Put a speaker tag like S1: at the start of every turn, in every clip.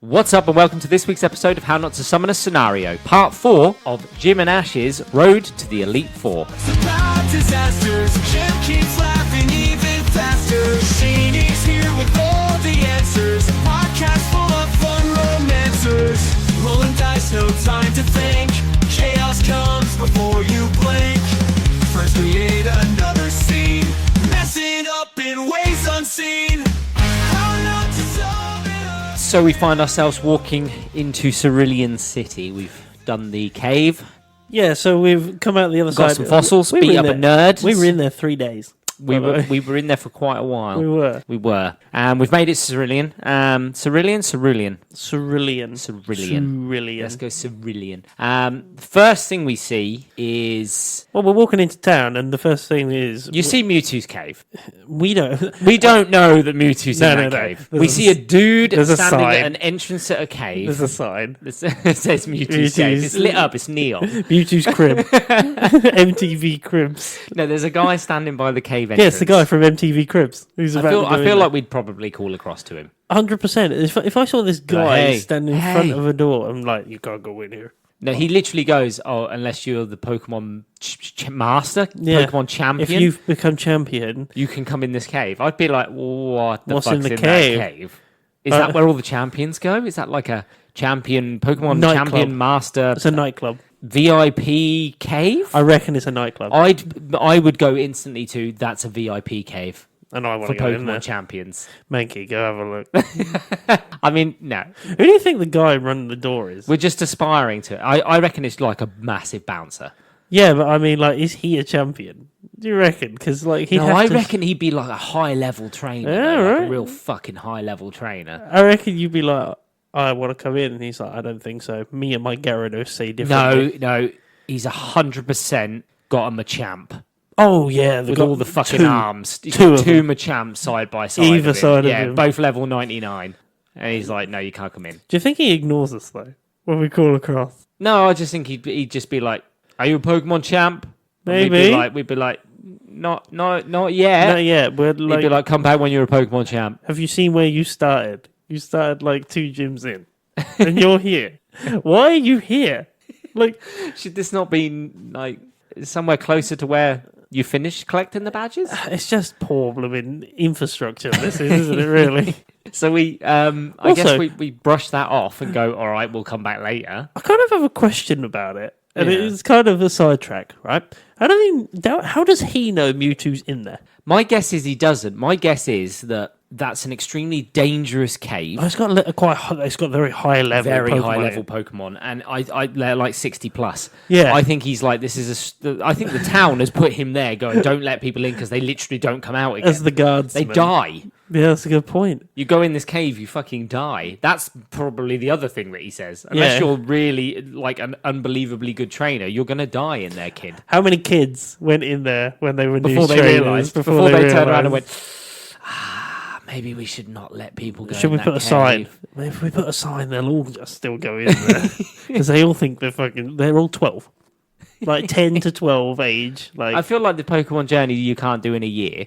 S1: What's up and welcome to this week's episode of How Not to Summon a Scenario, part 4 of Jim and Ash's Road to the Elite Four.
S2: Surprise disasters, Jim keeps laughing even faster. Sheeny's here with all the answers, a podcast full of fun romancers. Rolling dice, no time to think, chaos comes before you blink. First create another scene, messing up in ways unseen. How not to summon a...
S1: So we find ourselves walking into Cerulean City. We've done the cave,
S3: Yeah, so we've come out the other
S1: got
S3: side.
S1: some fossils,
S3: We
S1: beat
S3: were
S1: up a
S3: in there-
S1: nerd.
S3: We were in there 3 days.
S1: We were in there for quite a while.
S3: We were.
S1: We've made it Cerulean. Cerulean.
S3: Cerulean.
S1: Let's go Cerulean. The first thing we see is...
S3: Well, we're walking into town, and the first thing is...
S1: You see Mewtwo's cave.
S3: We don't...
S1: We don't know that Mewtwo's in that
S3: No.
S1: cave.
S3: There's
S1: We
S3: a-
S1: see a dude
S3: there's a
S1: standing
S3: sign.
S1: at an entrance at a cave.
S3: There's a sign.
S1: It says Mewtwo's cave. It's lit up. It's neon.
S3: Mewtwo's crib. MTV Cribs.
S1: No, there's a guy standing by the cave entrance.
S3: Yeah, it's the guy from MTV Cribs. Who's
S1: I
S3: about
S1: feel,
S3: to go
S1: I
S3: in
S1: feel
S3: there.
S1: like we'd probably call across to him.
S3: 100%. If I saw this guy
S1: Hey,
S3: standing in
S1: hey.
S3: front of a door, I'm like, you can't go in here.
S1: No, he literally goes, "Oh, unless you're the Pokemon master,
S3: Yeah.
S1: Pokemon champion,
S3: If you've become champion...
S1: you can come in this cave." I'd be like, "What the
S3: What's
S1: fuck's
S3: in the
S1: that
S3: cave?
S1: cave? Is that where all the champions go? Is that like a champion Pokemon
S3: Nightclub.
S1: champion master
S3: It's a nightclub.
S1: VIP cave?"
S3: I reckon it's a nightclub.
S1: I would go instantly to that's a VIP cave
S3: and I want
S1: for
S3: to go in there.
S1: Pokemon champions.
S3: Mankey, go have a look.
S1: I mean, no,
S3: Who do you think the guy running the door is?
S1: we're just aspiring to it. I reckon it's like a massive bouncer.
S3: Yeah, but I mean, like, is he a champion? Do you reckon? Because, like, he'd
S1: No,
S3: have
S1: I
S3: to...
S1: reckon he'd be like a high level trainer,
S3: Yeah,
S1: though, like a
S3: right.
S1: real fucking high level trainer.
S3: I reckon you'd be like, I want to come in, and he's like, I don't think so. Me and my Gyarados say differently.
S1: No, he's 100% got a Machamp
S3: Oh, yeah.
S1: with all the fucking arms. He's
S3: two
S1: got
S3: of
S1: two
S3: them.
S1: Machamps side by side.
S3: Either
S1: of him.
S3: side of
S1: yeah,
S3: him.
S1: both level 99. And he's like, no, you can't come in.
S3: Do you think he ignores us, though, when we call across?
S1: No, I just think he'd just be like, are you a Pokemon champ? And
S3: Maybe.
S1: We'd be like, not yet.
S3: Not yet. We're
S1: He'd be
S3: like,
S1: like, come back when you're a Pokemon champ.
S3: have you seen where you started? You started, like, 2 gyms in, and you're here. Why are you here? Like,
S1: Should this not be like somewhere closer to where you finished collecting the badges?
S3: it's just poor blooming infrastructure, this is, isn't it, really?
S1: So I guess
S3: Also-
S1: we brush that off and go, all right, we'll come back later.
S3: I kind of have a question about it, and
S1: Yeah.
S3: it's kind of a sidetrack, right? How does he know Mewtwo's in there?
S1: My guess is he doesn't. My guess is that that's an extremely dangerous cave.
S3: Oh, it's got it's got very high level,
S1: Very
S3: Pokemon
S1: high
S3: in
S1: level
S3: it.
S1: Pokemon, and they're like 60 plus.
S3: Yeah.
S1: I think he's like, I think the town has put him there going, don't let people in because they literally don't come out again.
S3: as the guardsman.
S1: They die.
S3: Yeah, that's a good point.
S1: You go in this cave, you fucking die. That's probably the other thing that he says. Unless
S3: Yeah.
S1: you're really like an unbelievably good trainer, you're going to die in there, kid.
S3: How many kids went in there when they were
S1: Before
S3: new
S1: they
S3: trainers,
S1: realised. Before they turned around and
S3: realised?
S1: went, maybe we should not let people go
S3: Should
S1: in
S3: we
S1: that
S3: put a
S1: cave."
S3: sign? If we put a sign, they'll all just still go in there because they all think they're all 12, like 10 to 12 age. Like
S1: I feel like the Pokemon journey you can't do in a year.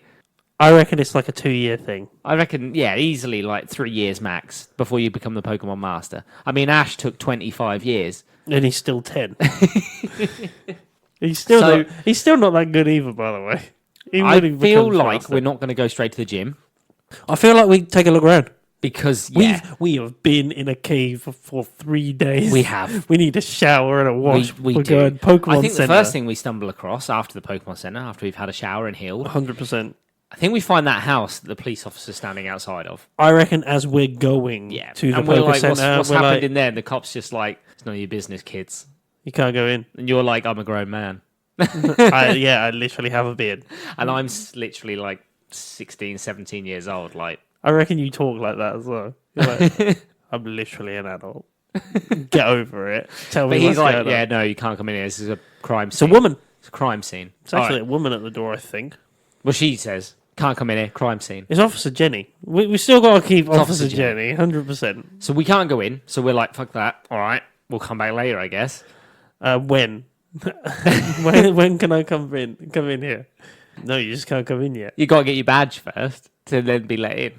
S3: I reckon it's like a 2-year thing.
S1: I reckon, yeah, easily like 3 years max before you become the Pokemon master. I mean, Ash took 25 years.
S3: And he's still 10. He's still not that good either, by the way. Even
S1: I
S3: when he
S1: feel
S3: becomes
S1: like
S3: faster.
S1: we're not going to go straight to the gym
S3: I feel like we take a look around.
S1: because, yeah,
S3: We have been in a cave for 3 days.
S1: we have.
S3: We need a shower and a wash.
S1: We
S3: We're
S1: do.
S3: going Pokemon
S1: I think
S3: Center.
S1: the first thing we stumble across after the Pokemon Center, after we've had a shower and healed,
S3: 100%.
S1: I think we find that house that the police officer's standing outside of.
S3: I reckon as we're going
S1: Yeah.
S3: to the
S1: and we're
S3: Pokemon
S1: like,
S3: Center,
S1: what's
S3: we're
S1: happened
S3: like,
S1: in there? And the cop's just like, it's none of your business, kids.
S3: you can't go in.
S1: And you're like, I'm a grown man.
S3: I literally have a beard.
S1: And I'm literally like 16, 17 years old. Like,
S3: I reckon you talk like that as well. You're like, I'm literally an adult. Get over it. Tell
S1: but
S3: me
S1: he's
S3: what's
S1: like,
S3: going
S1: yeah,
S3: on.
S1: no, you can't come in here. This is a crime
S3: It's a
S1: scene.
S3: woman.
S1: It's a crime scene.
S3: It's actually
S1: All
S3: a woman at the door, I think.
S1: Well, she says, can't come in here. Crime scene.
S3: It's Officer Jenny. We still got to keep
S1: Officer
S3: Officer Jenny, 100%.
S1: So we can't go in. So we're like, fuck that. All right. We'll come back later, I guess.
S3: When? when can I come in here? No, you just can't come in yet.
S1: You got to get your badge first to then be let in.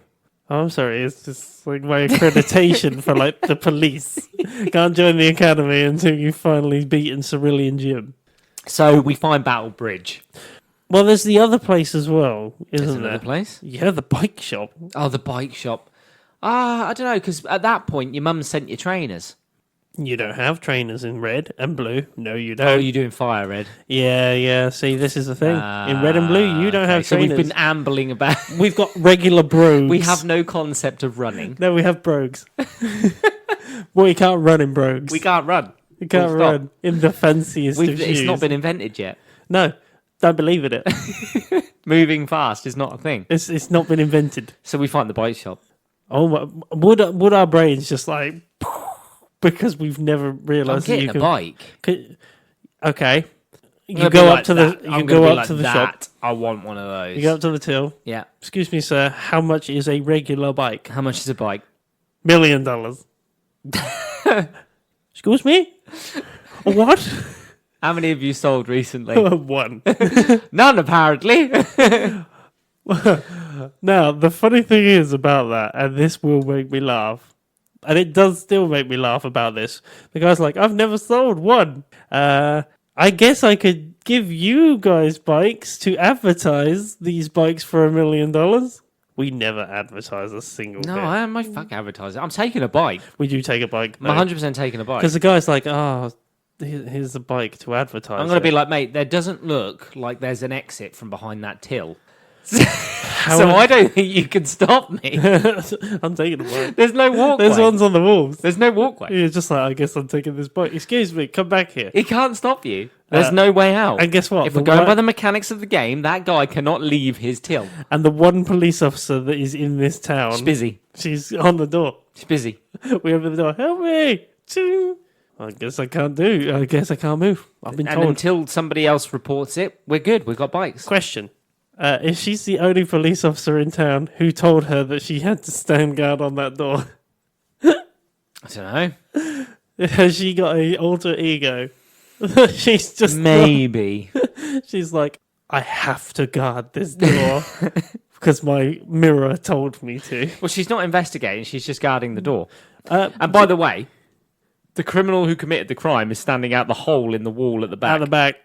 S3: Oh, I'm sorry, it's just like my accreditation for like the police. Can't join the academy until you've finally beaten Cerulean Jim.
S1: So we find Battle Bridge.
S3: Well, there's the other place as well, isn't
S1: There's
S3: there?
S1: another place?
S3: Yeah, the bike shop.
S1: Oh, the bike shop. I don't know, because at that point, your mum sent you trainers.
S3: You don't have trainers in red and blue. No, you
S1: Oh,
S3: don't.
S1: you're doing fire red.
S3: Yeah. See, this is the thing. In red and blue, you don't have
S1: So
S3: trainers.
S1: we've been ambling about.
S3: We've got regular brogues.
S1: We have no concept of running.
S3: No, we have brogues. Well, you can't run in brogues.
S1: We can't run.
S3: You can't
S1: Full stop.
S3: run in the fanciest of
S1: It's
S3: shoes.
S1: not been invented yet.
S3: No, don't believe in it.
S1: Moving fast is not a thing.
S3: It's not been invented.
S1: So we find the bike shop.
S3: Oh, would our brains just like because we've never
S1: I'm
S3: realised that
S1: getting
S3: you
S1: a
S3: can.
S1: bike.
S3: Okay,
S1: I'm
S3: you
S1: gonna
S3: go
S1: be
S3: up
S1: like
S3: to
S1: that.
S3: the
S1: I'm
S3: you
S1: gonna
S3: go
S1: be
S3: up
S1: like
S3: to the
S1: that.
S3: shop.
S1: I want one of those.
S3: You go up to the till.
S1: Yeah.
S3: Excuse me, sir. How much is a regular bike?
S1: How much is a bike?
S3: $1 million. Excuse me. What?
S1: How many have you sold recently?
S3: One.
S1: None, apparently.
S3: Now, the funny thing is about that, and this will make me laugh, and it does still make me laugh about this. The guy's like, I've never sold one. I guess I could give you guys bikes to advertise these bikes for $1 million. We never advertise a single
S1: No,
S3: bit.
S1: I am my fuck advertising. I'm taking a bike.
S3: We do take a bike,
S1: I'm 100% taking a bike.
S3: because the guy's like, here's a bike to advertise.
S1: I'm going to be like, mate, there doesn't look like there's an exit from behind that till.
S3: How
S1: So I don't think you can stop me.
S3: I'm taking a bike.
S1: There's no walkway.
S3: There's ones on the walls.
S1: There's no walkway.
S3: You're just like, I guess I'm taking this bike. Excuse me, come back here.
S1: It can't stop you. There's no way out.
S3: And guess what?
S1: If we're going by the mechanics of the game, that guy cannot leave his till.
S3: And the one police officer that is in this town,
S1: She's busy.
S3: she's on the door.
S1: She's busy.
S3: We open the door. Help me! Ching. I guess I can't do. I guess I can't move. I've been
S1: And
S3: told.
S1: until somebody else reports it, we're good. We've got bikes.
S3: Question: if she's the only police officer in town who told her that she had to stand guard on that door,
S1: I don't know.
S3: has she got a alter ego? She's just
S1: Maybe.
S3: She's like, I have to guard this door because my mirror told me to.
S1: Well, she's not investigating. She's just guarding the door.
S3: Uh,
S1: And by the way, the criminal who committed the crime is standing out the hole in the wall at the back.
S3: At the back,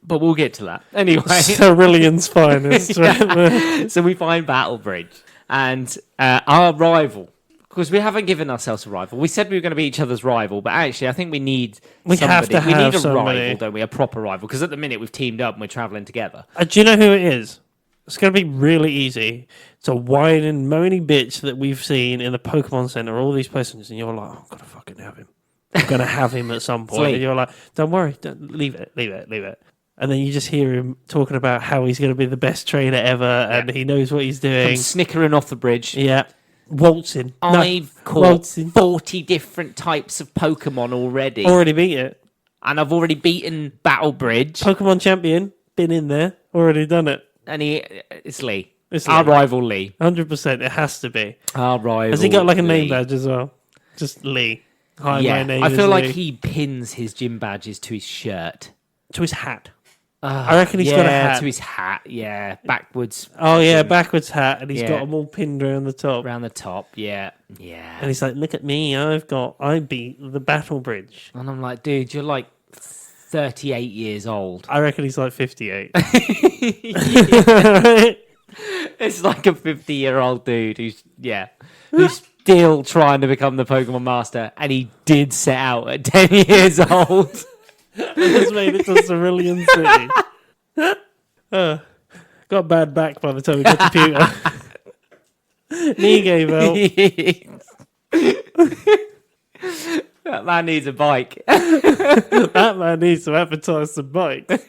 S1: But we'll get to that. Anyway.
S3: Cerulean's finest. Right there.
S1: So we find Battle Bridge. And our rival, because we haven't given ourselves a rival. We said we were going to be each other's rival, but actually I think we need
S3: We
S1: somebody.
S3: have to
S1: we
S3: have
S1: need a
S3: somebody.
S1: rival, don't we? A proper rival. Because at the minute we've teamed up and we're travelling together.
S3: Do you know who it is? It's going to be really easy. It's a whining, moany bitch that we've seen in the Pokemon Center, all these places, and you're like, I'm going to fucking have him. I'm going to have him at some point.
S1: Lee.
S3: And you're like, don't worry, leave it. And then you just hear him talking about how he's going to be the best trainer ever and he knows what he's
S1: Come
S3: doing.
S1: snickering off the bridge.
S3: Yeah. Waltzing.
S1: I've caught
S3: waltzing.
S1: 40 different types of Pokemon already.
S3: Already beat it.
S1: And I've already beaten Battle Bridge.
S3: Pokemon champion. Been in there. Already done it.
S1: And it's Lee.
S3: It's
S1: Our
S3: Lee.
S1: rival Lee.
S3: 100%. It has to be.
S1: Our rival
S3: Has he got like a name
S1: Lee.
S3: badge as well? Just Lee. Hi,
S1: Yeah,
S3: my name
S1: I
S3: is
S1: feel like
S3: Lee.
S1: he pins his gym badges to his shirt.
S3: To his hat. I reckon he's got a hat.
S1: to his hat. Yeah, backwards.
S3: Oh yeah, backwards hat, and he's
S1: Yeah.
S3: got them all pinned around the top.
S1: Around the top. Yeah,
S3: And
S1: yeah.
S3: he's like, "Look at me! I beat the Battle Bridge."
S1: And I'm like, dude, you're like 38 years old.
S3: I reckon he's like 58.
S1: It's like a 50-year-old dude who's still trying to become the Pokemon Master, and he did set out at 10 years old.
S3: Just made it to Cerulean City. Got a bad back by the time we got to Pewter. Knee gave out.
S1: That man needs a bike.
S3: That man needs to advertise some bikes.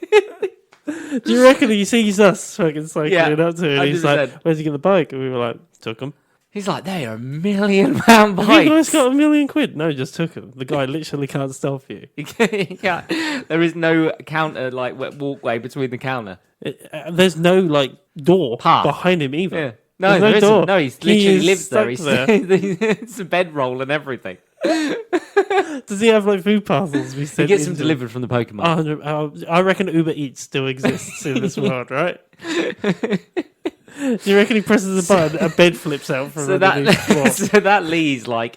S3: Do you reckon he sees us fucking cycling
S1: Yeah,
S3: up to it? And he's
S1: 100%.
S3: like, "Where'd you get the bike?" And we were like, "Took him."
S1: He's like, they are £1 million bikes.
S3: Have you guys got £1,000,000? No, just took him. The guy literally can't stop you.
S1: Yeah. There is no counter, like walkway between the counter.
S3: There's no like door
S1: Path.
S3: behind him either.
S1: Yeah. No,
S3: There's
S1: there isn't.
S3: door.
S1: No, he
S3: He
S1: literally
S3: is
S1: lives there.
S3: stuck
S1: It's a bedroll and everything.
S3: Does he have like food parcels? We
S1: He
S3: sent
S1: gets them
S3: into-
S1: delivered from the Pokemon.
S3: I reckon Uber Eats still exists in this world, right? Do you reckon he presses a button, a bed flips out from
S1: So
S3: underneath the floor?
S1: so that leads like,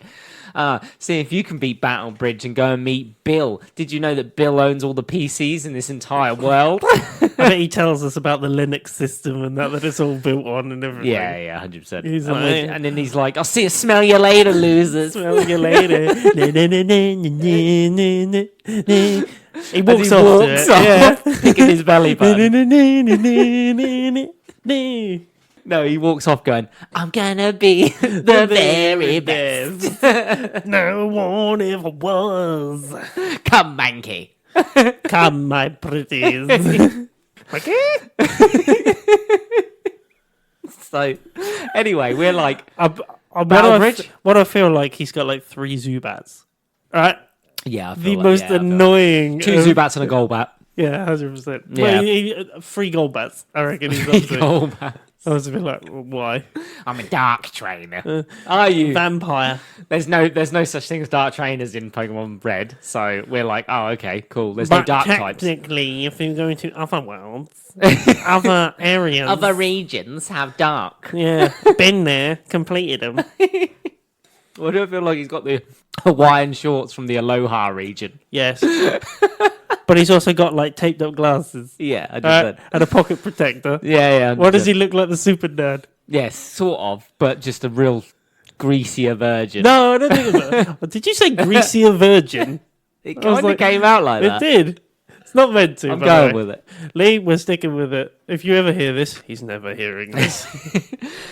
S1: see if you can beat Battle Bridge and go and meet Bill. Did you know that Bill owns all the PCs in this entire world?
S3: I bet he tells us about the Linux system and that it's all built on and everything.
S1: Yeah, 100%.
S3: He's
S1: And,
S3: like-
S1: and then he's like, I'll smell you later, losers.
S3: Smell you later. He walks
S1: He
S3: off.
S1: walks
S3: to it.
S1: off, picking his belly button.
S3: Yeah.
S1: No, he walks off going, I'm gonna be the very best.
S3: No one ever was.
S1: Come, Mankey.
S3: Come, my pretties.
S1: So, anyway, we're like,
S3: What
S1: Battle Bridge?
S3: what I feel like he's got like 3 Zubats. Right?
S1: yeah, I feel
S3: The
S1: like-
S3: most
S1: yeah, I feel like-
S3: annoying.
S1: 2 Zubats and a Golbat.
S3: Yeah, 100%.
S1: Yeah.
S3: Well, 3 gold bats, I reckon he's up to.
S1: Golbat.
S3: I was a bit like, well, why?
S1: I'm a dark trainer. Are you?
S3: Vampire.
S1: There's no such thing as dark trainers in Pokemon Red, so we're like, oh, okay, cool. There's no
S3: But
S1: dark types.
S3: technically, if you go to other worlds, other areas,
S1: Other regions have dark.
S3: yeah, been there, completed them.
S1: Well, I do feel like he's got the Hawaiian shorts from the Aloha region.
S3: Yes, but he's also got like taped up glasses
S1: Yeah, I just said.
S3: and a pocket protector.
S1: Yeah.
S3: Why does he look like the super nerd?
S1: Yes, sort of, but just a real greasier virgin.
S3: No, I don't think it's that. Did you say greasier virgin?
S1: it
S3: I
S1: kind
S3: was
S1: of
S3: like-
S1: came out like
S3: It
S1: that.
S3: did. It's not meant to.
S1: I'm
S3: by the
S1: going
S3: way.
S1: with it.
S3: Lee, we're sticking with it. If you ever hear this, he's never hearing this.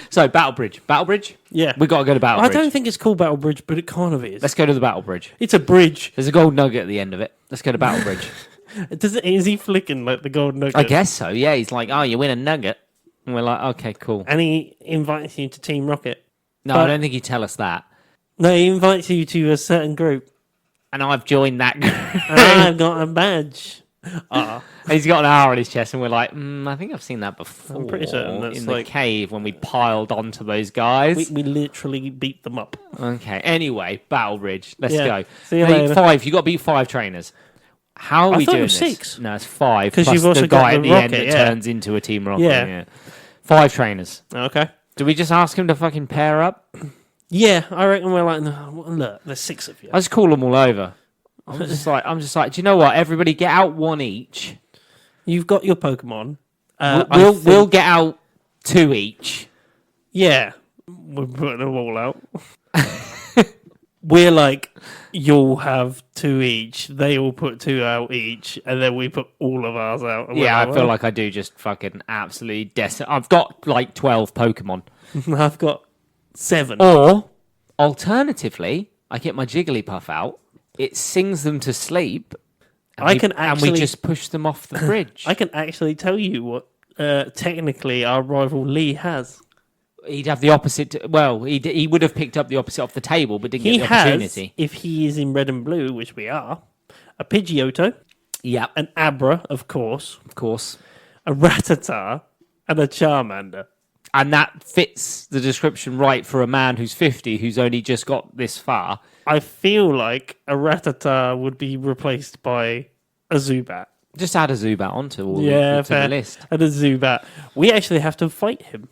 S1: So, Battle Bridge. Battle Bridge?
S3: Yeah.
S1: We got to go to Battle
S3: I
S1: Bridge.
S3: don't think it's called Battle Bridge, but it kind of is.
S1: Let's go to the Battle Bridge.
S3: It's a bridge.
S1: There's a gold nugget at the end of it. Let's go to Battle Bridge.
S3: Is he flicking like the gold nugget?
S1: I guess so, yeah. He's like, oh, you win a nugget. And we're like, okay, cool.
S3: And he invites you to Team Rocket.
S1: No,
S3: but-
S1: I don't think he'd tell us that.
S3: No, he invites you to a certain group.
S1: And I've joined that group.
S3: I've got a badge.
S1: He's got an R on his chest, and we're like, I think I've seen that before.
S3: I'm pretty certain that's
S1: in the
S3: like-
S1: cave when we piled onto those guys.
S3: We literally beat them up.
S1: Okay. Anyway, Battle Bridge. Let's
S3: Yeah.
S1: go.
S3: See you
S1: Hey,
S3: later.
S1: 5. You got to beat 5 trainers. How are
S3: I
S1: we
S3: thought it
S1: doing
S3: was
S1: this?
S3: 6.
S1: No, it's 5.
S3: 'Cause
S1: Plus
S3: you've also
S1: the
S3: got
S1: guy
S3: the
S1: at the
S3: rocket,
S1: end that
S3: yeah.
S1: turns into a Team Rocket.
S3: Yeah.
S1: Yeah. 5 trainers.
S3: Okay.
S1: Do we just ask him to fucking pair up?
S3: Yeah, I reckon we're like, no, look, there's 6 of you.
S1: I just call them all over. I'm just like, do you know what? Everybody get out 1 each.
S3: You've got your Pokemon.
S1: We'll get out 2 each.
S3: Yeah, we're putting them all out. We're like, you'll have 2 each. They all put 2 out each, and then we put all of ours out. And
S1: Yeah, I
S3: we're
S1: feel like I do just fucking absolutely decimate. I've got like 12 Pokemon.
S3: I've got 7.
S1: Or, alternatively, I get my Jigglypuff out. It sings them to sleep. And
S3: I
S1: we-
S3: can
S1: and we
S3: actually-
S1: just push them off the bridge.
S3: I can actually tell you what technically our rival Lee has.
S1: He'd have the opposite. He would have picked up the opposite off the table, but didn't
S3: He
S1: get the
S3: has,
S1: opportunity.
S3: if he is in red and blue, which we are, a Pidgeotto,
S1: Yep,
S3: an Abra, of course,
S1: of course.
S3: a Rattata, and a Charmander.
S1: And that fits the description right for a man who's 50, who's only just got this far.
S3: I feel like a Rattata would be replaced by a Zubat.
S1: Just add a Zubat onto all
S3: Yeah,
S1: to the
S3: fair.
S1: list.
S3: And a Zubat. We actually have to fight him.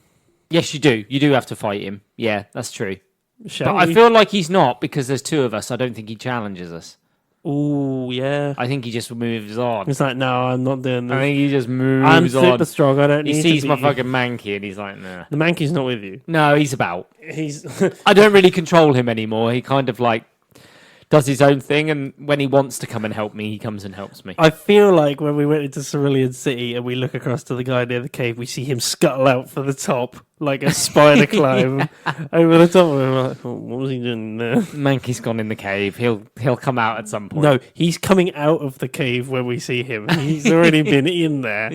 S1: Yes, you do. You do have to fight him. Yeah, that's true.
S3: Shall
S1: But
S3: we?
S1: I feel like he's not because there's 2 of us. I don't think he challenges us.
S3: Ooh, yeah.
S1: I think he just moves on.
S3: It's like, no, I'm not doing
S1: I
S3: this.
S1: think he just
S3: I'm
S1: moves on.
S3: super strong. I don't need
S1: He
S3: to
S1: sees
S3: beat
S1: my
S3: you.
S1: fucking Mankey and he's like, nah.
S3: The Mankey's not with you.
S1: No, he's about.
S3: He's
S1: I don't really control him anymore. He kind of like does his own thing, and when he wants to come and help me, he comes and helps me.
S3: I feel like when we went into Cerulean City and we look across to the guy near the cave, we see him scuttle out for the top like a spider climb over the top of him. We're like, oh, what was he doing there?
S1: Mankey's gone in the cave. He'll come out at some point.
S3: No, he's coming out of the cave when we see him. He's already been in there.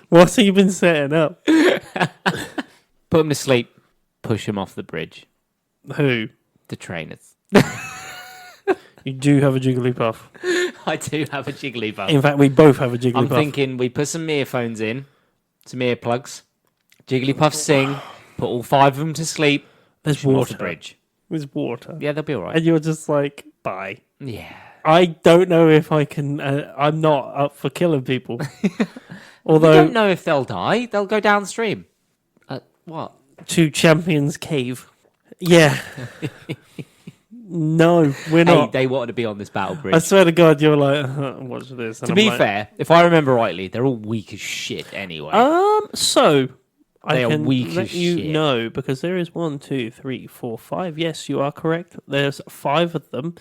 S3: What's he been setting up?
S1: Put him to sleep. Push him off the bridge.
S3: Who?
S1: The trainers.
S3: You do have a Jigglypuff.
S1: I do have a Jigglypuff.
S3: In fact, we both have a Jigglypuff.
S1: I'm thinking we put some earphones in, some earplugs. Jigglypuff sing. Put all 5 of them to sleep.
S3: There's
S1: Push 'em off
S3: water.
S1: the bridge.
S3: There's water.
S1: Yeah, they'll be all right.
S3: And you're just like, bye.
S1: Yeah.
S3: I don't know if I can. I'm not up for killing people.
S1: I
S3: Although
S1: don't know if they'll die. They'll go downstream. What?
S3: to Champions Cave. Yeah. No, we're
S1: Hey,
S3: not.
S1: they wanted to be on this battle bridge.
S3: I swear to God, you're like, watch this. And
S1: To
S3: I'm
S1: be
S3: like,
S1: fair, if I remember rightly, they're all weak as shit anyway.
S3: So
S1: They
S3: I
S1: are
S3: can
S1: weak
S3: let
S1: as
S3: you
S1: shit.
S3: know because there is 1, 2, 3, 4, 5. Yes, you are correct. There's 5 of them.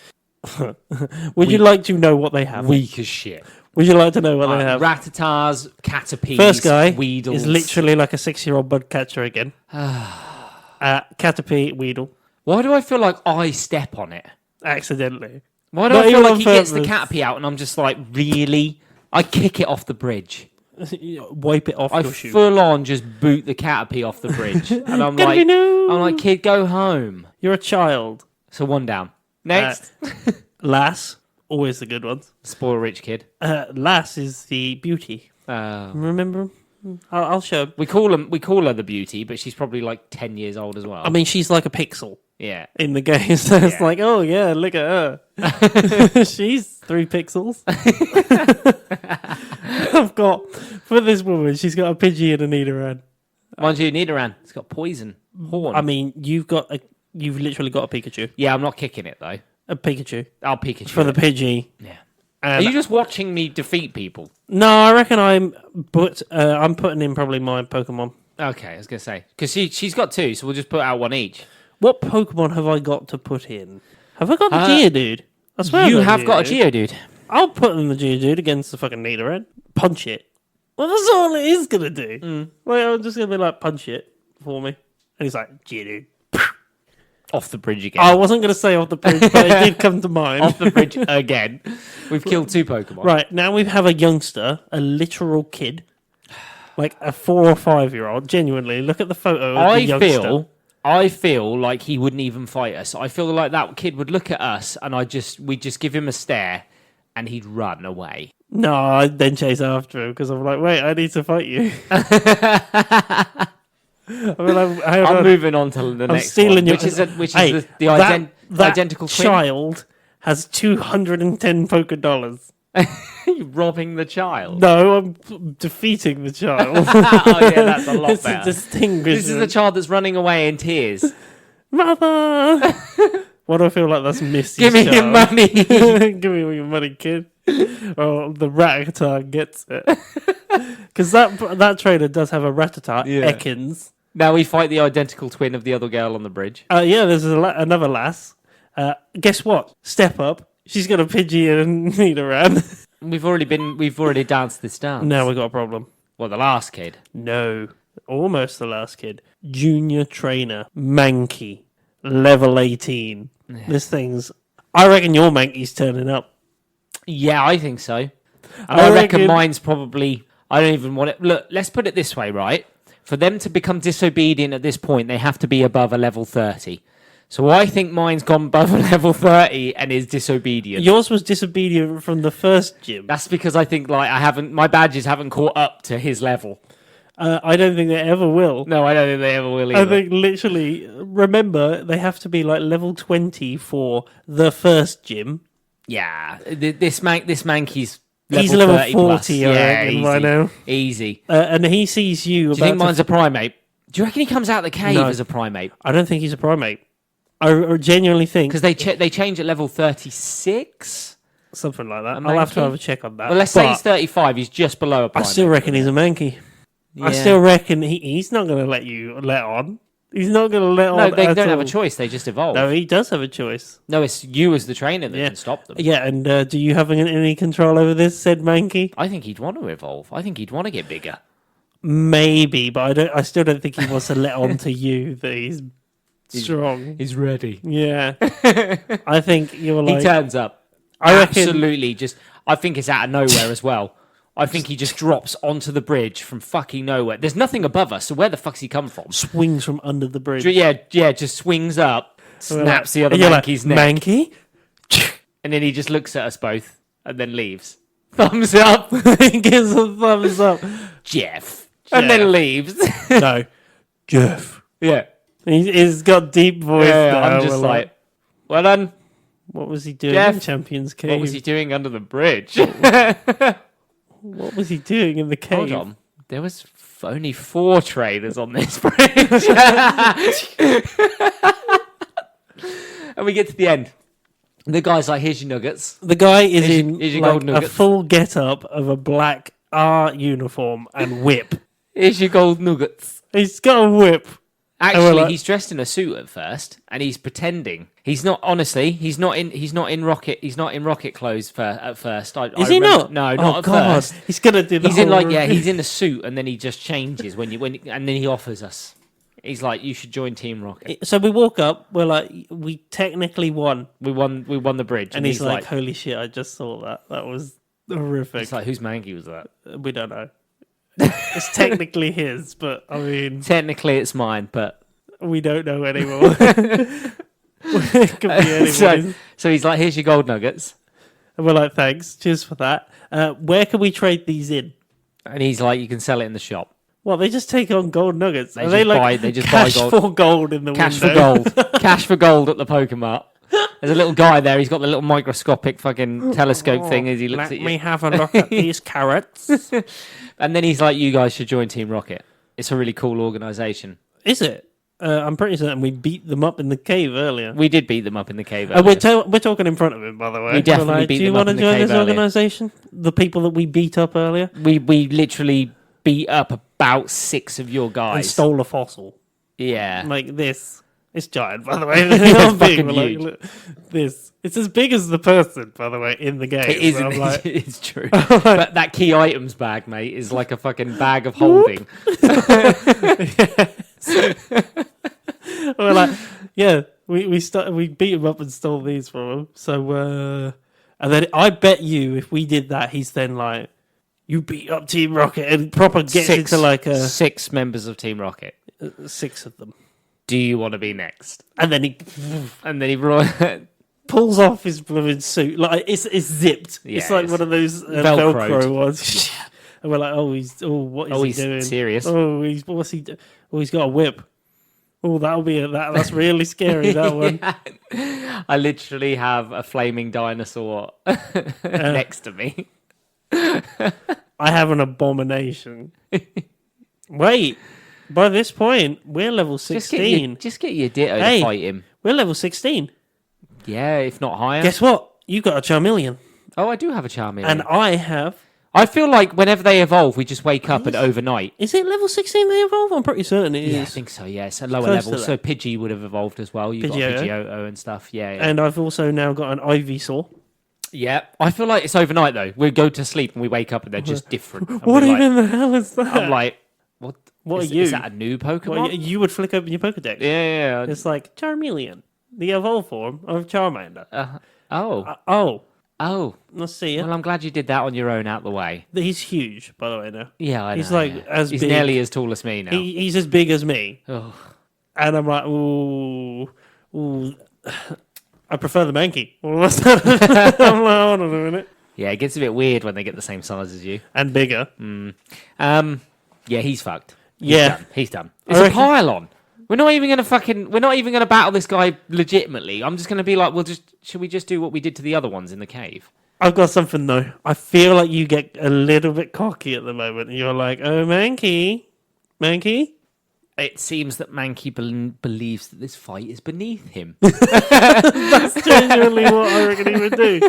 S3: Would you like to know what they have?
S1: Weak as shit.
S3: Would you like to know what they have?
S1: Rattatas, Caterpies,
S3: First guy
S1: Weedles.
S3: is literally like a 6-year-old bud catcher again. Caterpie, Weedle,
S1: Why do I feel like I step on it?
S3: accidentally.
S1: Why do
S3: Not
S1: I feel
S3: even
S1: like
S3: on
S1: he gets the
S3: purpose.
S1: Caterpie out and I'm just like, really? I kick it off the bridge.
S3: Wipe it off
S1: I
S3: your shoe.
S1: full on just boot the Caterpie off the bridge. And I'm
S3: Caterpie,
S1: like,
S3: no.
S1: I'm like, kid, go home.
S3: You're a child.
S1: So 1 down. Next.
S3: Lass, always the good ones.
S1: Spoil rich kid.
S3: Lass is the beauty. Remember? I'll show.
S1: We call her the beauty, but she's probably like 10 years old as well.
S3: I mean, she's like a pixel
S1: yeah.
S3: in the game, so it's
S1: Yeah.
S3: like, oh yeah, look at her. She's 3 pixels. I've got for this woman. She's got a Pidgey and a Nidoran.
S1: Mind you, Nidoran, it's got poison. Horn.
S3: I mean, you've literally got a Pikachu.
S1: Yeah, I'm not kicking it though.
S3: A Pikachu
S1: I'll Pikachu.
S3: for the Pidgey.
S1: Yeah.
S3: And
S1: Are you just watching me defeat people?
S3: no, I reckon I'm putting in probably my Pokemon.
S1: Okay, I was gonna say because she's got 2, so we'll just put out 1 each.
S3: What Pokemon have I got to put in? Have I got the Geodude? I swear
S1: You
S3: I've got
S1: have got a Geodude.
S3: I'll put in the Geodude against the fucking Nidoran. Punch it. Well, that's all it is gonna do. Like, I'm just gonna be like, punch it for me. And he's like, Geodude.
S1: Off the bridge again.
S3: I wasn't gonna say off the bridge, but it did come to mind.
S1: Off the bridge again. We've killed 2 Pokemon.
S3: Right, now we have a youngster, a literal kid. Like a 4 or 5-year-old. Genuinely, look at the photo of the youngster.
S1: I feel like he wouldn't even fight us. I feel like that kid would look at us and we'd just give him a stare and he'd run away.
S3: No, I'd then chase after him because I'm like, wait, I need to fight you. I mean,
S1: I'm moving on to the next
S3: stealing
S1: one,
S3: your-
S1: which
S3: Hey,
S1: is the
S3: that
S1: identical twin.
S3: child has 210 Poké Dollars.
S1: You're robbing the child.
S3: No, I'm defeating the child.
S1: Oh yeah, that's a lot
S3: It's a
S1: better.
S3: distinguishment.
S1: This is the child that's running away in tears.
S3: Mother! Why do I feel like that's Missy's
S1: Give me your
S3: child?
S1: money.
S3: Give me all your money, kid. Well, the Rattata gets it. Because that trainer does have a Rattata,
S1: Yeah.
S3: Ekans.
S1: Now we fight the identical twin of the other girl on the bridge.
S3: Yeah, there's another lass. Guess what? Step up. She's got a Pidgey and Nidoran.
S1: We've already danced this dance.
S3: Now we got a problem.
S1: Well, the last kid.
S3: No. Almost the last kid. Junior trainer. Mankey. Level 18. This thing's... I reckon your Mankey's turning up.
S1: Yeah, I think so. And
S3: I
S1: I reckon
S3: reckon-
S1: mine's probably... I don't even want it... Look, let's put it this way, right? For them to become disobedient at this point, they have to be above a level 30. So I think mine's gone above a level 30 and is disobedient.
S3: Yours was disobedient from the first gym.
S1: That's because I think my badges haven't caught up to his level.
S3: I don't think they ever will.
S1: No, I don't think they ever will either.
S3: I think literally, remember, they have to be like level 20 for the first gym.
S1: Yeah, this Mankey's
S3: He's level
S1: 30
S3: 40,
S1: plus.
S3: I reckon, by now.
S1: Easy.
S3: And he sees you
S1: Do you
S3: about
S1: think mine's a primate? Do you reckon he comes out the cave
S3: No.
S1: as a primate?
S3: I don't think he's a primate. I genuinely think...
S1: Because they change at level 36?
S3: Something like that.
S1: A
S3: I'll have to
S1: Mankey?
S3: have a check on that.
S1: Well, let's say
S3: But
S1: he's 35. He's just below a
S3: I
S1: primate.
S3: still reckon he's a Mankey. I
S1: Yeah.
S3: still reckon he's not going to let you let on. He's not going to let on.
S1: No, they
S3: at
S1: don't have a
S3: all.
S1: choice. They just evolve.
S3: No, he does have a choice.
S1: No, it's you as the trainer that
S3: Yeah.
S1: can stop them.
S3: Yeah, and do you have any control over this, said Mankey?
S1: I think he'd want to evolve. I think he'd want to get bigger.
S3: Maybe, but I still don't think he wants to let on to you that he's strong.
S1: He's ready.
S3: Yeah. I think you're like...
S1: He turns up.
S3: I reckon-
S1: Absolutely just... I think it's out of nowhere as well. I think he just drops onto the bridge from fucking nowhere. There's nothing above us, so where the fuck's he come from?
S3: swings from under the bridge.
S1: Yeah, just swings up, snaps the other
S3: And you're like,
S1: Mankey's neck,
S3: Mankey?
S1: and then he just looks at us both, and then leaves. Thumbs up,
S3: He gives a thumbs up.
S1: Jeff. And then leaves.
S3: No. Jeff.
S1: Yeah.
S3: He's got deep voice now.
S1: I'm just
S3: We're
S1: like, well done.
S3: what was he doing
S1: Jeff,
S3: in Champions Cave?
S1: What was he doing under the bridge?
S3: What was he doing in the cave?
S1: Hold on. There was only 4 trainers on this bridge. And we get to the end. The guy's like, here's your nuggets.
S3: The guy is
S1: Here's
S3: in
S1: your
S3: like,
S1: gold
S3: a
S1: nuggets.
S3: full get-up of a black art uniform and whip.
S1: Here's your gold nuggets.
S3: He's got a whip.
S1: Actually,
S3: like-
S1: he's dressed in a suit at first, and he's pretending. He's not. Honestly, he's not in rocket. He's not in rocket clothes at first.
S3: Is he not?
S1: No,
S3: Oh,
S1: not at
S3: God.
S1: first.
S3: He's gonna do the
S1: He's in
S3: whole
S1: like
S3: routine.
S1: he's in a suit, and then he just changes and then he offers us. He's like, you should join Team Rocket.
S3: So we walk up. We're like, we technically won,
S1: We won the bridge,
S3: and he's like, holy shit! I just saw that. That was horrific.
S1: he's like, whose Mankey was that?
S3: We don't know. It's technically his, but I mean,
S1: Technically, it's mine, but
S3: we don't know anymore. It could be anybody's.
S1: so he's like, here's your gold nuggets,
S3: And we're like, thanks, cheers for that. Where can we trade these in?
S1: and he's like, you can sell it in the shop.
S3: Well, they just take on gold nuggets.
S1: They
S3: Are they
S1: just
S3: like
S1: buy- they just
S3: cash
S1: buy gold.
S3: for gold in the
S1: Cash for
S3: window?
S1: gold. Cash for gold at the Pokemart. There's a little guy there. He's got the little microscopic fucking telescope thing as he looks
S3: Let
S1: at
S3: me
S1: you.
S3: have a look at these carrots.
S1: And then he's like, you guys should join Team Rocket. It's a really cool organisation.
S3: Is it? I'm pretty certain we beat them up in the cave earlier.
S1: We did beat them up in the cave.
S3: And we're,
S1: earlier.
S3: we're talking in front of him, by the way.
S1: We definitely
S3: We're like,
S1: beat
S3: do you
S1: them up
S3: want to
S1: in the
S3: join
S1: cave
S3: this
S1: earlier."
S3: organisation? The people that we beat up earlier?
S1: we literally beat up about 6 of your
S3: And
S1: guys.
S3: stole a fossil.
S1: Yeah.
S3: Like this. It's giant, by the way. It's not big.
S1: fucking
S3: We're like,
S1: huge.
S3: look, this. It's as big as the person, by the way, in the game.
S1: It is.
S3: So I'm like,
S1: It's true. But that key items bag, mate, is like a fucking bag of holding.
S3: we're like, yeah, we beat him up and stole these from him. So, and then I bet you if we did that, he's then like, you beat up Team Rocket and proper gets into like a
S1: 6 members of Team Rocket.
S3: 6 of them.
S1: Do you want to be next?
S3: And then he
S1: And then he
S3: pulls off his blooming suit. Like it's zipped.
S1: Yeah,
S3: it's like
S1: it's
S3: one of those
S1: Velcroed.
S3: Velcro ones. And we're like, what is he
S1: he's
S3: doing?
S1: serious.
S3: What's he do? Oh, he's got a whip. Oh, that'll be that's really scary, that one.
S1: I literally have a flaming dinosaur next to me.
S3: I have an abomination. Wait, by this point, we're level 16.
S1: Just get your Ditto
S3: Hey.
S1: to fight him.
S3: We're level 16.
S1: Yeah, if not higher.
S3: Guess what? You got a Charmeleon.
S1: Oh, I do have a Charmeleon.
S3: And I have...
S1: I feel like whenever they evolve, we just wake up and overnight.
S3: Is it level 16 they evolve? I'm pretty certain it is.
S1: Yeah, I think so. Yeah, it's a lower
S3: Close to
S1: level.
S3: that.
S1: So Pidgey would have evolved as well. You've got
S3: Pidgeotto.
S1: Pidgeotto and stuff. Yeah, yeah.
S3: And I've also now got an Ivysaur.
S1: Yeah, I feel like it's overnight though. We go to sleep and we wake up and they're just different. And
S3: What
S1: we're like-
S3: even the hell is that?
S1: I'm like, what?
S3: What
S1: is,
S3: are you?
S1: Is that a new Pokemon?
S3: Well, you would flick open your Pokedex.
S1: yeah.
S3: It's like Charmeleon, the evolved form of Charmander.
S1: Oh,
S3: Let's see.
S1: Well, I'm glad you did that on your own out the way.
S3: He's huge, by the way. Now
S1: Yeah, I know.
S3: he's like
S1: yeah.
S3: as
S1: He's
S3: big.
S1: nearly as tall as me now.
S3: He's as big as me,
S1: Oh.
S3: and I'm like, ooh. I prefer the Mankey. What's that? I'm like, hold on a minute.
S1: Yeah, it gets a bit weird when they get the same size as you.
S3: And bigger.
S1: Yeah, he's fucked.
S3: Yeah.
S1: He's done. It's a pylon. We're not even gonna battle this guy legitimately. I'm just gonna be like, should we just do what we did to the other ones in the cave?
S3: I've got something though. I feel like you get a little bit cocky at the moment. You're like, oh, Mankey.
S1: It seems that Mankey believes that this fight is beneath him.
S3: That's genuinely what I reckon he would do.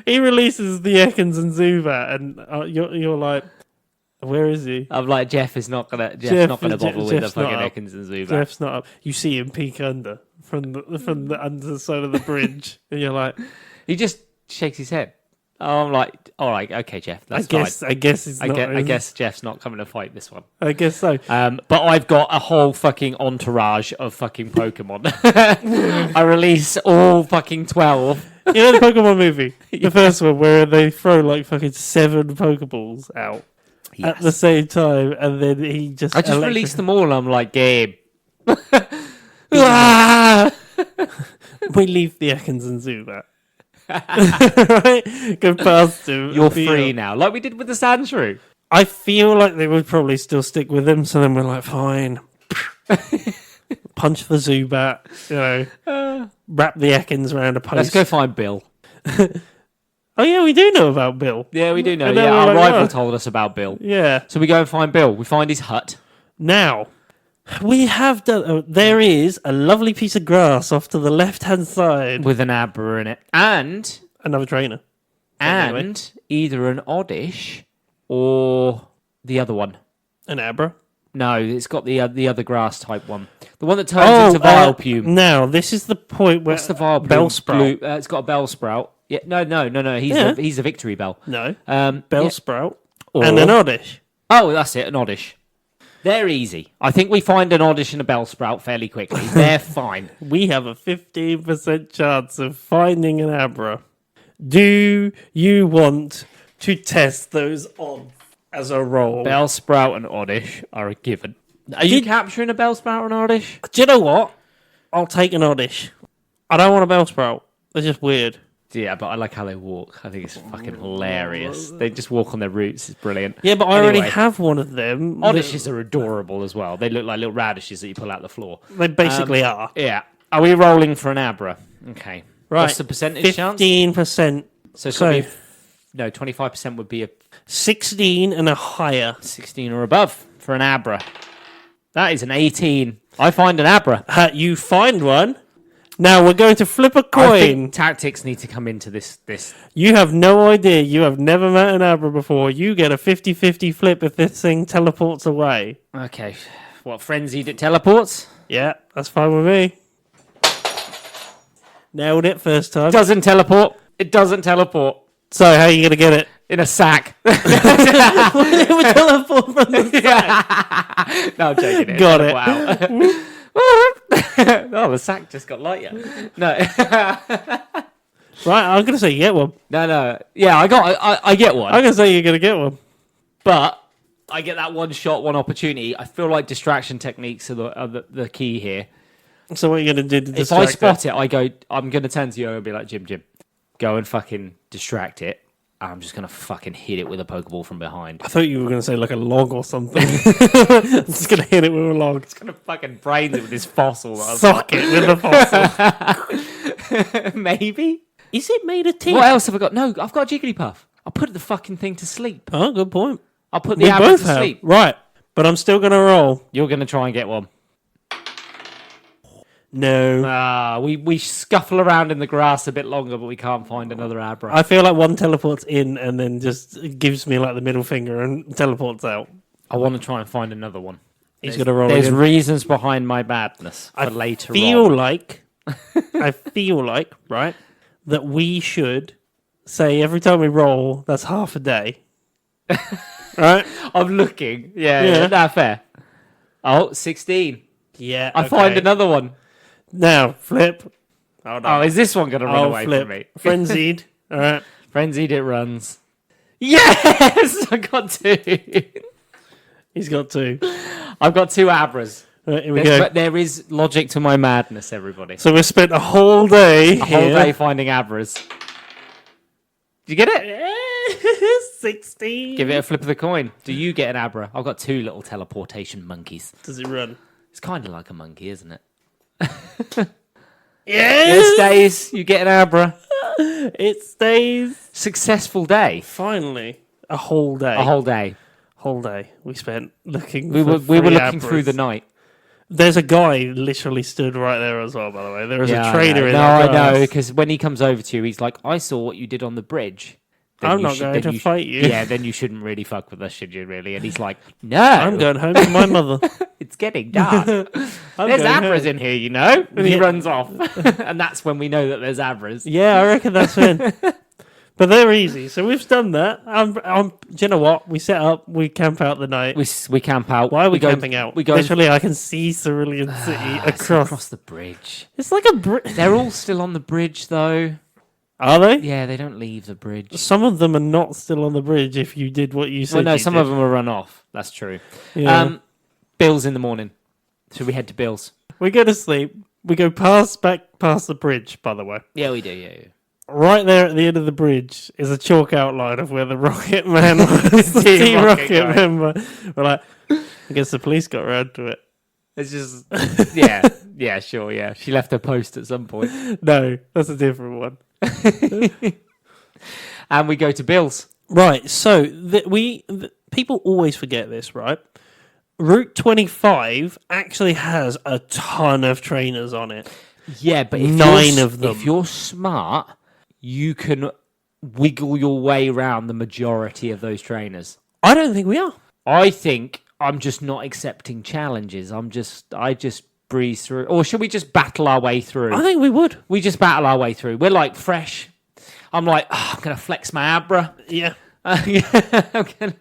S3: He releases the Ekans and Zubat, and you're like, where is he?
S1: I'm like, Jeff's not gonna bother with the
S3: Jeff's
S1: fucking
S3: not up.
S1: Ekans and Zubat.
S3: Jeff's not up. You see him peek under from the underside of the bridge, and you're like,
S1: He just shakes his head. Oh, I'm like, all right, okay, Jeff, that's fine.
S3: I guess it's not.
S1: I guess Jeff's not coming to fight this one.
S3: I guess so.
S1: But I've got a whole fucking entourage of fucking Pokemon. I release all fucking 12.
S3: You know the Pokemon movie, the first one where they throw like fucking 7 Pokeballs out at the same time, and then he just
S1: I just released them all, and I'm like, Gabe.
S3: We leave the Ekans and Zubat. Right? Go past him.
S1: You're free now, like we did with the Sandshrew.
S3: I feel like they would probably still stick with him, so then we're like, fine. Punch the Zubat, wrap the Ekans around a post.
S1: Let's go find Bill.
S3: Oh, yeah, we do know about Bill.
S1: Yeah, we do know.
S3: And then
S1: Yeah,
S3: we're
S1: our
S3: like,
S1: rival
S3: oh.
S1: told us about Bill.
S3: Yeah.
S1: So we go and find Bill. We find his hut.
S3: Now, we have done... there is a lovely piece of grass off to the left-hand side.
S1: With an Abra in it. And
S3: Another trainer. Anyway.
S1: either an Oddish or the other one.
S3: An Abra.
S1: No, it's got the other grass type one. The one that turns into Vileplume.
S3: Now, this is the point where...
S1: What's the Vileplume?
S3: Bellsprout.
S1: It's got a Bellsprout. Yeah, no. He's a Victory Bell.
S3: No.
S1: Yeah.
S3: Bellsprout.
S1: Or-
S3: And an Oddish.
S1: Oh, that's it, an Oddish. They're easy. I think we find an Oddish and a Bellsprout fairly quickly. They're fine.
S3: We have a 15% chance of finding an Abra. Do you want to test those odds as a roll?
S1: Bellsprout and Oddish are a given. Are you capturing a Bellsprout or an Oddish?
S3: Do you know what? I'll take an Oddish. I don't want a Bellsprout. They're just weird.
S1: Yeah, but I like how they walk. I think it's fucking hilarious. They just walk on their roots. It's brilliant.
S3: Yeah, but I already
S1: Anyway,
S3: have one of them.
S1: Oddishes are adorable as well. They look like little radishes that you pull out the floor.
S3: They basically are.
S1: Yeah. Are we rolling for an Abra? Okay.
S3: Right.
S1: What's the percentage chance?
S3: 15%.
S1: So it's gotta be no, 25% would be a
S3: 16 and a higher.
S1: 16 or above for an Abra. That is an 18. I find an Abra.
S3: You find one. Now we're going to flip a
S1: I
S3: coin.
S1: think tactics need to come into this.
S3: You have no idea. You have never met an Abra before. You get a 50-50 flip if this thing teleports away.
S1: Okay. What, frenzied it teleports?
S3: Yeah, that's fine with me. Nailed it first time.
S1: Doesn't teleport. It doesn't teleport.
S3: So how are you going to get it?
S1: In a sack.
S3: It would teleport from the sack.
S1: No, I'm joking.
S3: Got it.
S1: Wow. Oh, the sack just got lighter. No.
S3: Right, I'm going to say you get one.
S1: No. Yeah, I get one.
S3: I'm going to say you're going to get one.
S1: But I get that one shot, one opportunity. I feel like distraction techniques are the key here.
S3: So what are you going to do to
S1: If I
S3: distract
S1: spot it, I'm going to turn to you and be like, Jim, go and fucking distract it. I'm just going to fucking hit it with a Pokeball from behind.
S3: I thought you were going to say like a log or something. Just going to hit it with a log.
S1: It's going to fucking brains it with this fossil. That
S3: Sock it with a fossil.
S1: Maybe?
S3: Is it made of tin?
S1: What else have I got? No, I've got a Jigglypuff. I'll put the fucking thing to sleep.
S3: Oh, good point.
S1: I'll put the
S3: We
S1: Abra
S3: both
S1: to
S3: have.
S1: sleep.
S3: Right, but I'm still going to roll.
S1: You're going to try and get one.
S3: No.
S1: We scuffle around in the grass a bit longer, but we can't find another Abra.
S3: I feel like one teleports in and then just gives me like the middle finger and teleports out.
S1: I want to try and find another one.
S3: He's going to roll
S1: There's
S3: again.
S1: reasons behind my madness for later
S3: feel
S1: on.
S3: I feel like, right, that we should say every time we roll, that's half a day. Right?
S1: I'm looking. Yeah. Nah, fair. Oh, 16.
S3: Yeah.
S1: I find another one.
S3: Now, flip. Hold on.
S1: Oh, is this one going to run away
S3: flip.
S1: from me?
S3: Frenzied. All right.
S1: Frenzied, it runs. Yes! I got two.
S3: He's got two.
S1: I've got two Abras.
S3: Right, here we go.
S1: But there is logic to my madness, everybody.
S3: So we spent a whole day
S1: A whole day finding Abras. Did you get it?
S3: 16.
S1: Give it a flip of the coin. Do you get an Abra? I've got two little teleportation monkeys.
S3: Does it run?
S1: It's kind of like a monkey, isn't it?
S3: Yes!
S1: It stays. You get an Abra.
S3: It stays.
S1: Successful day.
S3: Finally. A whole day.
S1: A whole day.
S3: whole day we spent looking
S1: We
S3: for
S1: were
S3: free
S1: looking
S3: Abras.
S1: through the night.
S3: There's a guy literally stood right there as well, by the way. There is a trader in
S1: No,
S3: that
S1: I know,
S3: grass.
S1: because when he comes over to you, he's like, I saw what you did on the bridge. Then
S3: I'm
S1: you
S3: not
S1: should-
S3: going
S1: then
S3: to
S1: you
S3: fight you.
S1: Yeah, then you shouldn't really fuck with us, should you, really? And he's like, no.
S3: I'm going home to my mother.
S1: It's getting dark. There's
S3: going
S1: Abras
S3: home.
S1: in here, you know? And he
S3: Yeah.
S1: runs off. And that's when we know that there's Abras.
S3: Yeah, I reckon that's when. But they're easy. So we've done that. Do you know what? We set up, we camp out the night.
S1: We camp out.
S3: Why are we
S1: go-
S3: camping out?
S1: We go
S3: Literally, I can see Cerulean City
S1: It's
S3: across.
S1: the bridge.
S3: It's like a bridge.
S1: They're all still on the bridge, though.
S3: Are they?
S1: Yeah, they don't leave the bridge.
S3: Some of them are not still on the bridge if you did what you said.
S1: Well, no,
S3: you
S1: some
S3: did.
S1: of them will run off. That's true.
S3: Yeah.
S1: Bill's in the morning. Should we head to Bill's?
S3: We go to sleep. We go back past the bridge, by the way.
S1: Yeah, we do. Yeah.
S3: Right there at the end of the bridge is a chalk outline of where the Rocket Man was. the
S1: Team
S3: Team
S1: Rocket
S3: Rocket
S1: guy.
S3: member. We're like, I guess the police got around to it.
S1: It's just, yeah, sure, yeah. She left her post at some point.
S3: No, that's a different one.
S1: and we go to Bill's.
S3: Right, so people always forget this, right? Route 25 actually has a ton of trainers on it.
S1: Yeah, but if
S3: 9 of them.
S1: If you're smart, you can wiggle your way around the majority of those trainers.
S3: I don't think we are.
S1: I think I'm just not accepting challenges. I just breeze through. Or should we just battle our way through?
S3: I think we would.
S1: We just battle our way through. We're like fresh. I'm like, I'm going to flex my abra.
S3: Yeah.
S1: I'm gonna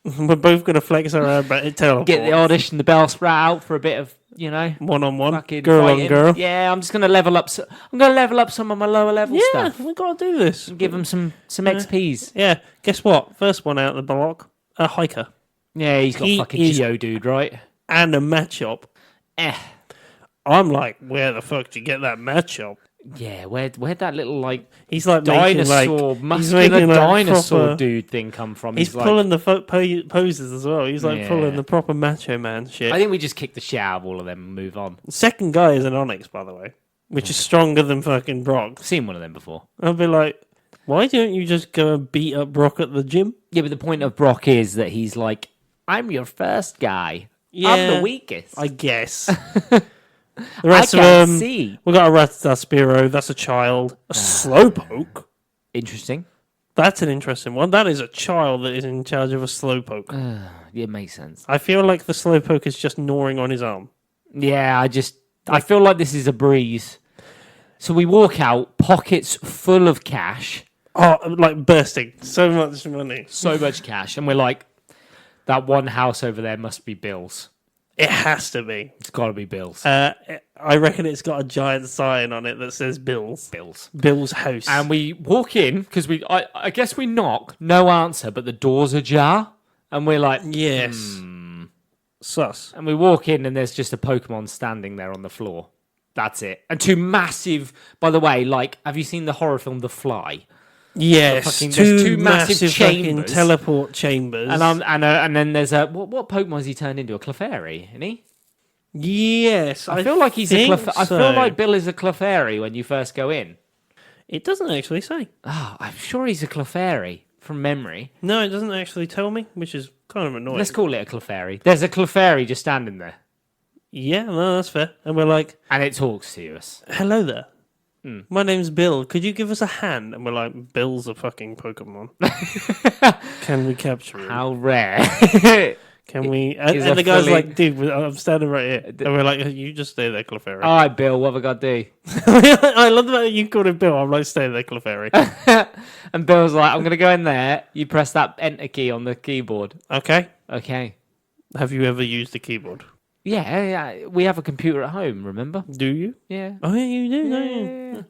S3: We're both going to flex our arm, but it teleport.
S1: get the audition, the bell sprout out for a bit of,
S3: one-on-one,
S1: fucking
S3: girl
S1: fighting.
S3: on girl.
S1: Yeah, I'm just going to level up. I'm going to level up some of my lower level
S3: Yeah,
S1: stuff.
S3: we got to do this.
S1: Give them some XPs.
S3: Yeah, guess what? First one out of the block, a hiker.
S1: Yeah, he's got
S3: He
S1: fucking
S3: is-
S1: Geodude, right?
S3: And a matchup. I'm like, where the fuck did you get that matchup?
S1: Yeah, where'd that little
S3: He's like
S1: dinosaur,
S3: he's
S1: muscular
S3: making,
S1: dinosaur
S3: proper,
S1: dude thing come from?
S3: He's
S1: like,
S3: pulling the poses as well. He's like
S1: Yeah.
S3: pulling the proper macho man shit.
S1: I think we just kick the shit out of all of them and move on.
S3: Second guy is an Onyx, by the way, which is stronger than fucking Brock.
S1: I've seen one of them before.
S3: I'll be like, why don't you just go and beat up Brock at the gym?
S1: Yeah, but the point of Brock is that he's like, I'm your first guy. I'm the weakest.
S3: I guess. The rest
S1: I
S3: of
S1: can't
S3: them,
S1: see.
S3: we got a Ratataspiro. That's a child. A Slowpoke.
S1: Interesting.
S3: That's an interesting one. That is a child that is in charge of a Slowpoke.
S1: Yeah, it makes sense.
S3: I feel like the Slowpoke is just gnawing on his arm.
S1: Yeah, I feel like this is a breeze. So we walk out, pockets full of cash.
S3: Oh, like bursting. So much money.
S1: So much cash. And we're like, that one house over there must be Bill's.
S3: It has to be.
S1: It's got to be Bill's.
S3: I reckon it's got a giant sign on it that says Bill's. Bill's house.
S1: And we walk in, because I guess we knock, no answer, but the door's ajar. And we're like,
S3: yes. Sus.
S1: And we walk in, and there's just a Pokemon standing there on the floor. That's it. And two massive, by the way, have you seen the horror film The Fly?
S3: Yes,
S1: There's
S3: two
S1: massive
S3: fucking
S1: chambers.
S3: teleport chambers.
S1: And then there's a what Pokemon has he turned into? A Clefairy, isn't he?
S3: Yes,
S1: I feel like he's a I feel like Bill is a Clefairy when you first go in.
S3: It doesn't actually say.
S1: Oh, I'm sure he's a Clefairy from memory.
S3: No, it doesn't actually tell me, which is kind of annoying.
S1: Let's call it a Clefairy. There's a Clefairy just standing there,
S3: Yeah, no, that's fair. And we're like,
S1: and it talks to us.
S3: hello there. My name's Bill. Could you give us a hand? And we're like, Bill's a fucking Pokemon. Can we capture him?
S1: How rare.
S3: Can we?
S1: He's
S3: And
S1: a
S3: the guy's
S1: fully-
S3: like, dude, I'm standing right here. And we're like, you just stay there, Clefairy.
S1: All right, Bill, what have I got to do?
S3: I love that you called him Bill. I'm like, stay there, Clefairy.
S1: And Bill's like, I'm going to go in there. You press that enter key on the keyboard.
S3: Okay.
S1: Okay.
S3: Have you ever used a keyboard?
S1: Yeah, we have a computer at home, remember?
S3: Do you?
S1: Yeah.
S3: Oh, yeah, you do, don't you?
S1: Yeah.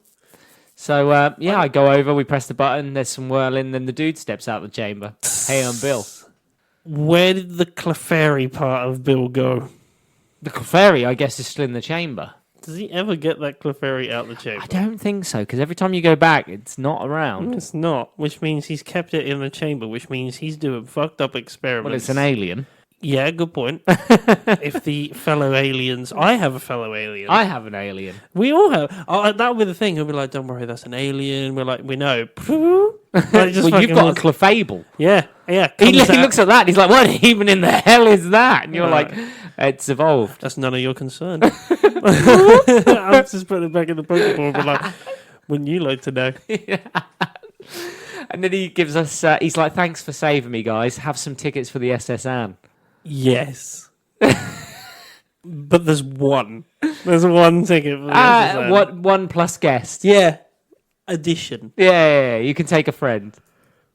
S1: So, I go over, we press the button, there's some whirling, then the dude steps out of the chamber. Hey, I'm Bill.
S3: Where did the Clefairy part of Bill go?
S1: The Clefairy, I guess, is still in the chamber.
S3: Does he ever get that Clefairy out the chamber?
S1: I don't think so, because every time you go back, it's not around.
S3: It's not, which means he's kept it in the chamber, which means he's doing fucked up experiments.
S1: Well, it's an alien.
S3: Yeah, good point. If the fellow aliens... I have a fellow alien.
S1: I have an alien.
S3: We all have. Oh, that would be the thing. He'll be like, don't worry, that's an alien. We're like, we know. Like, just
S1: Well, you've
S3: fucking
S1: got a Clefable.
S3: Yeah, yeah.
S1: He
S3: comes out.
S1: looks at that and he's like, what even in the hell is that? And you're like, it's evolved.
S3: That's none of your concern. I'm just putting it back in the Pokeball. But like, wouldn't you like to know?
S1: And then he gives us, he's like, thanks for saving me, guys. Have some tickets for the SS Anne.
S3: Yes. But there's one. There's one ticket for the SSN.
S1: What 1 plus guest.
S3: Yeah. Addition.
S1: Yeah, you can take a friend.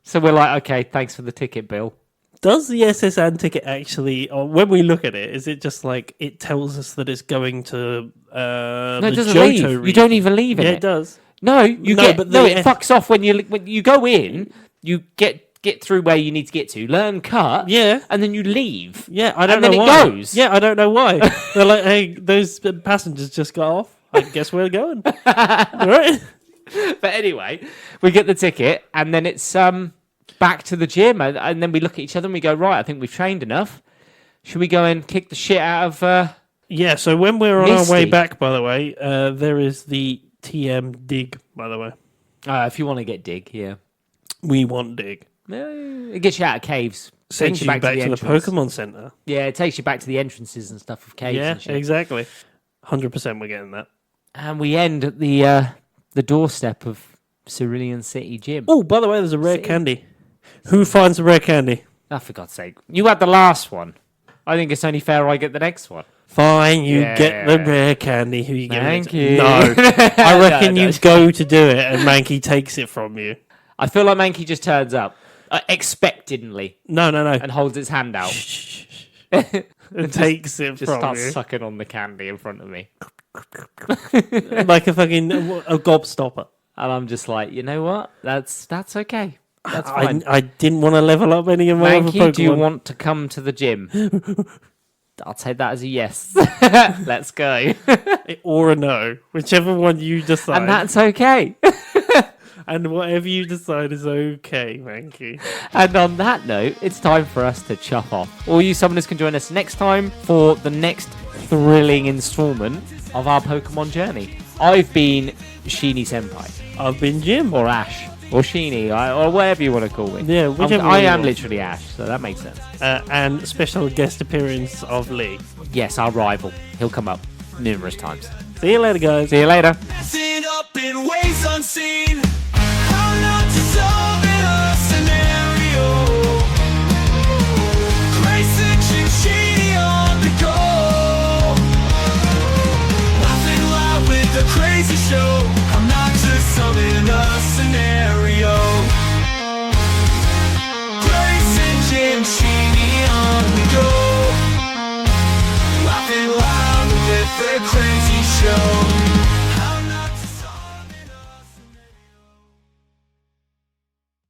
S1: So we're like, okay, thanks for the ticket, Bill.
S3: Does the SSN ticket actually, or when we look at it, is it just like it tells us that it's going to
S1: No,
S3: the
S1: it doesn't
S3: Johto
S1: leave.
S3: region?
S1: You don't even leave in
S3: Yeah,
S1: it.
S3: it does.
S1: No, you
S3: No,
S1: get
S3: but
S1: no.
S3: the-
S1: It fucks off when you go in. You get through where you need to get to. Learn cut.
S3: Yeah.
S1: and then you leave.
S3: Yeah, I don't
S1: And
S3: know
S1: then it
S3: why.
S1: goes.
S3: Yeah, I don't know why. They're like, hey, those passengers just got off. I guess we're going. Right?
S1: But anyway, we get the ticket, and then it's back to the gym, and then we look at each other and we go, right, I think we've trained enough. Should we go and kick the shit out of?
S3: Yeah. So when we're on our way
S1: Misty.
S3: back, by the way, there is the TM dig. By the way,
S1: If you want to get dig, yeah.
S3: We want dig.
S1: It gets you out of caves.
S3: Sends
S1: Takes
S3: you back to the
S1: entrance.
S3: Pokemon Center.
S1: Yeah, it takes you back to the entrances and stuff of caves
S3: Yeah,
S1: and shit.
S3: exactly. 100% we're getting that.
S1: And we end at the doorstep of Cerulean City Gym.
S3: Oh, by the way, there's a rare
S1: See?
S3: candy. Who finds the rare candy?
S1: Oh, for God's sake. You had the last one. I think it's only fair I get the next one.
S3: Fine, you
S1: Yeah.
S3: get the rare candy. Who you get
S1: Thank
S3: it?
S1: you.
S3: No, I reckon
S1: No,
S3: you go to do it, and Mankey takes it from you.
S1: I feel like Mankey just turns up expectantly
S3: No.
S1: and holds its hand out.
S3: And takes it
S1: Just
S3: from
S1: starts
S3: you
S1: sucking on the candy in front of me.
S3: like a fucking a gobstopper.
S1: And I'm just like, you know what? That's okay. That's fine.
S3: I didn't want to level up any of my other
S1: Mankey,
S3: Pokemon.
S1: do you want to come to the gym? I'll take that as a yes. Let's go.
S3: Or a no, whichever one you decide.
S1: And that's okay.
S3: And whatever you decide is okay, Mankey.
S1: And on that note, it's time for us to chop off. All you summoners can join us next time for the next thrilling installment of our Pokemon journey. I've been Sheeny Senpai,
S3: I've been Jim.
S1: or Ash, or Sheeny, or whatever you want to call me.
S3: Yeah, whichever
S1: I
S3: one you
S1: am
S3: want.
S1: literally Ash, so that makes sense.
S3: And special guest appearance of Lee.
S1: Yes, our rival. He'll come up numerous times.
S3: See you later, guys.
S1: See you later.
S2: Messing up in ways unseen.